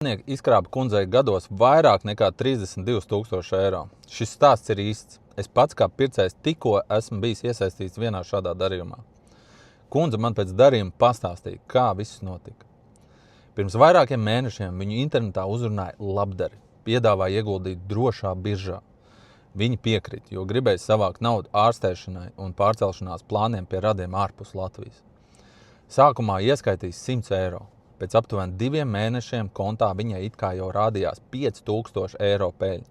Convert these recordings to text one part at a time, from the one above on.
Izkrāpa kundzei gados vairāk nekā 32 000 eiro. Šis stāsts ir īsts. Es pats kā pircējs tikko esmu bijis iesaistīts vienā šādā darījumā. Kundze man pēc darījuma pastāstīja, kā viss notika. Pirms vairākiem mēnešiem viņu internetā uzrunāja labdari, piedāvāja ieguldīt drošā biržā. Viņi piekrita, jo gribēja savākt naudu ārstēšanai un pārcelšanās plāniem pie radiem ārpus Latvijas. Sākumā ieskaitīs 100 eiro. Pēc aptuveni 2 mēnešiem kontā viņai it kā jau rādījās 5000 eiro peļņa.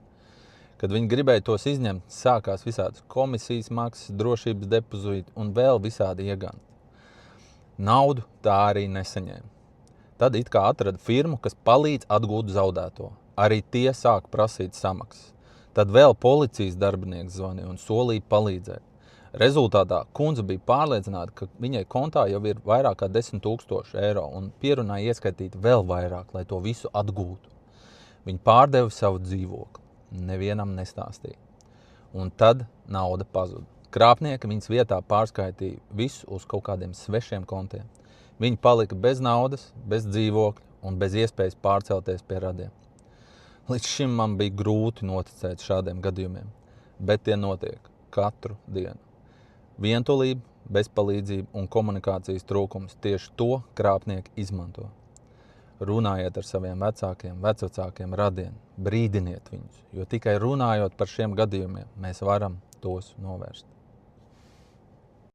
Kad viņi gribēja tos izņemt, sākās visādas komisijas maksas, drošības depozīti un vēl visādi ieganti. Naudu tā arī nesaņēma. Tad it kā atrada firmu, kas palīdz atgūt zaudēto. Arī tie sāk prasīt samaksas. Tad vēl policijas darbinieks zvanīja un solīja palīdzēt. Rezultātā kundze bija pārliecināta, ka viņai kontā jau ir vairāk kā 10 000 eiro un pierunāja ieskaitīt vēl vairāk, lai to visu atgūtu. Viņa pārdeva savu dzīvokli. Nevienam nestāstīja. Un tad nauda pazuda. Krāpnieki viņas vietā pārskaitīja visu uz kaut kādiem svešiem kontiem. Viņi palika bez naudas, bez dzīvokļa un bez iespējas pārcelties pie radiem. Līdz šim man bija grūti noticēt šādiem gadījumiem, bet tie notiek katru dienu. Vientulība, bezpalīdzība un komunikācijas trūkums tieši to krāpnieki izmanto. Runājiet ar saviem vecākiem, vecvecākiem radiem, brīdiniet viņus, jo tikai runājot par šiem gadījumiem mēs varam tos novērst.